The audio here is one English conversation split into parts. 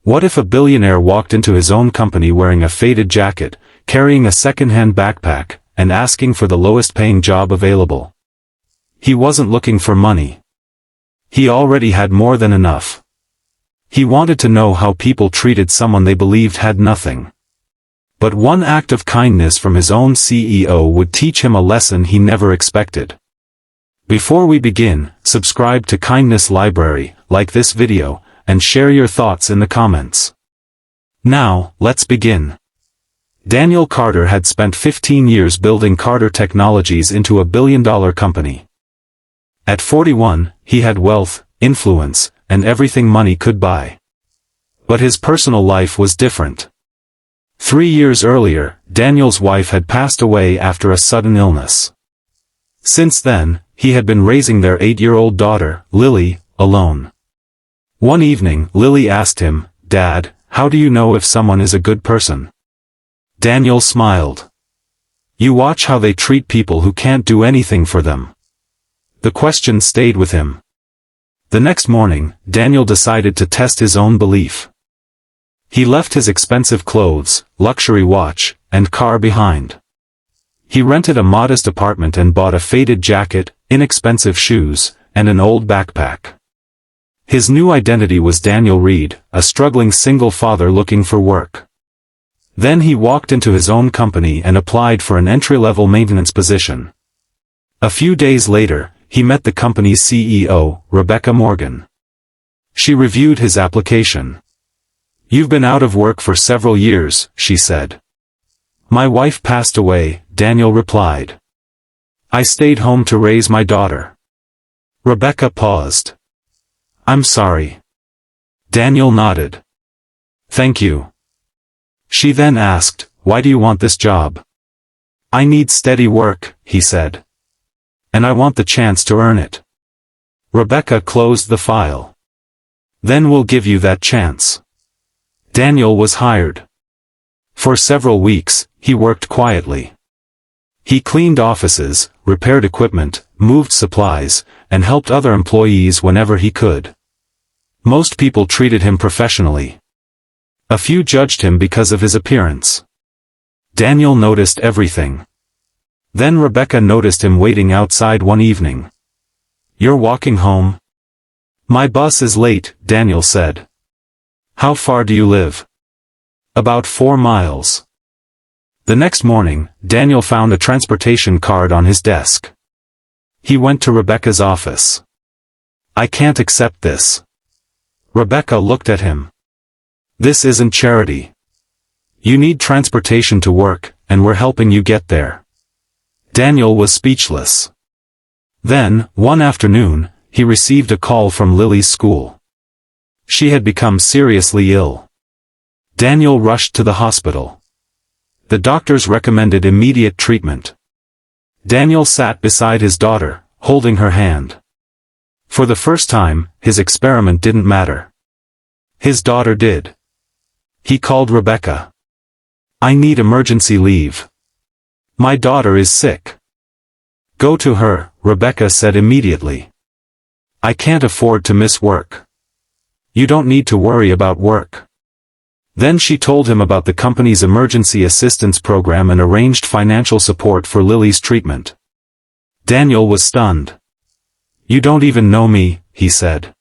What if a billionaire walked into his own company wearing a faded jacket, carrying a second-hand backpack, and asking for the lowest-paying job available? He wasn't looking for money. He already had more than enough. He wanted to know how people treated someone they believed had nothing. But one act of kindness from his own CEO would teach him a lesson he never expected. Before we begin, subscribe to Kindness Library, like this video, and share your thoughts in the comments. Now, let's begin. Daniel Carter had spent 15 years building Carter Technologies into a billion-dollar company. At 41, he had wealth, influence, and everything money could buy. But his personal life was different. 3 years earlier, Daniel's wife had passed away after a sudden illness. Since then, he had been raising their 8-year-old daughter, Lily, alone. One evening, Lily asked him, "Dad, how do you know if someone is a good person?" Daniel smiled. "You watch how they treat people who can't do anything for them." The question stayed with him. The next morning, Daniel decided to test his own belief. He left his expensive clothes, luxury watch, and car behind. He rented a modest apartment and bought a faded jacket, inexpensive shoes, and an old backpack. His new identity was Daniel Reed, a struggling single father looking for work. Then he walked into his own company and applied for an entry-level maintenance position. A few days later, he met the company's CEO, Rebecca Morgan. She reviewed his application. "You've been out of work for several years," she said. "My wife passed away," Daniel replied. "I stayed home to raise my daughter." Rebecca paused. "I'm sorry." Daniel nodded. "Thank you." She then asked, "Why do you want this job?" "I need steady work," he said. "And I want the chance to earn it." Rebecca closed the file. "Then we'll give you that chance." Daniel was hired. For several weeks, he worked quietly. He cleaned offices, repaired equipment, moved supplies, and helped other employees whenever he could. Most people treated him professionally. A few judged him because of his appearance. Daniel noticed everything. Then Rebecca noticed him waiting outside one evening. "You're walking home?" "My bus is late," Daniel said. "How far do you live?" "About 4 miles. The next morning, Daniel found a transportation card on his desk. He went to Rebecca's office. "I can't accept this." Rebecca looked at him. "This isn't charity. You need transportation to work, and we're helping you get there." Daniel was speechless. Then, one afternoon, he received a call from Lily's school. She had become seriously ill. Daniel rushed to the hospital. The doctors recommended immediate treatment. Daniel sat beside his daughter, holding her hand. For the first time, his experiment didn't matter. His daughter did. He called Rebecca. "I need emergency leave. My daughter is sick." "Go to her," Rebecca said immediately. "I can't afford to miss work." "You don't need to worry about work." Then she told him about the company's emergency assistance program and arranged financial support for Lily's treatment. Daniel was stunned. "You don't even know me," he said.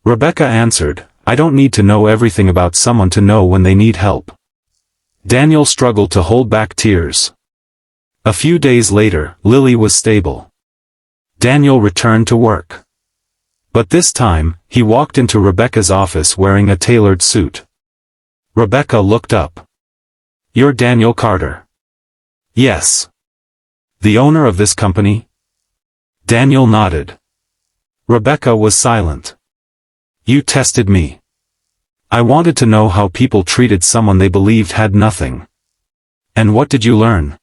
Rebecca answered, "I don't need to know everything about someone to know when they need help." Daniel struggled to hold back tears. A few days later, Lily was stable. Daniel returned to work. But this time, he walked into Rebecca's office wearing a tailored suit. Rebecca looked up. "You're Daniel Carter." "Yes." "The owner of this company?" Daniel nodded. Rebecca was silent. "You tested me. I wanted to know how people treated someone they believed had nothing." "And what did you learn?"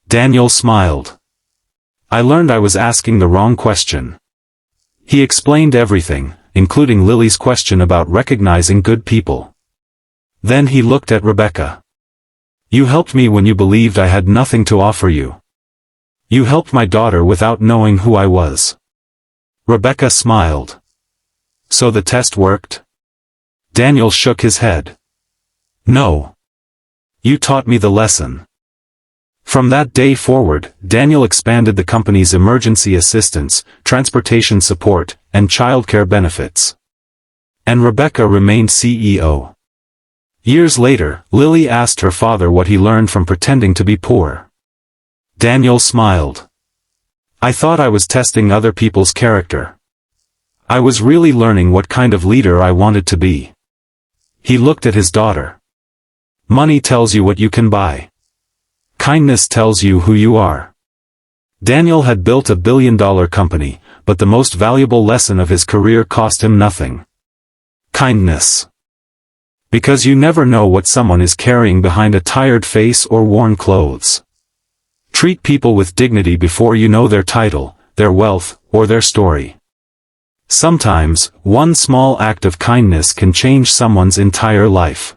Daniel smiled. "I learned I was asking the wrong question." He explained everything, including Lily's question about recognizing good people. Then he looked at Rebecca. "You helped me when you believed I had nothing to offer you. You helped my daughter without knowing who I was." Rebecca smiled. "So the test worked?" Daniel shook his head. No. You taught me the lesson. From that day forward, Daniel expanded the company's emergency assistance, transportation support, and childcare benefits. And Rebecca remained CEO. Years later, Lily asked her father what he learned from pretending to be poor. Daniel smiled. I thought I was testing other people's character. I was really learning what kind of leader I wanted to be. He looked at his daughter. Money tells you what you can buy. Kindness tells you who you are. Daniel had built a billion-dollar company, but the most valuable lesson of his career cost him nothing. Kindness. Because you never know what someone is carrying behind a tired face or worn clothes. Treat people with dignity before you know their title, their wealth, or their story. Sometimes, one small act of kindness can change someone's entire life.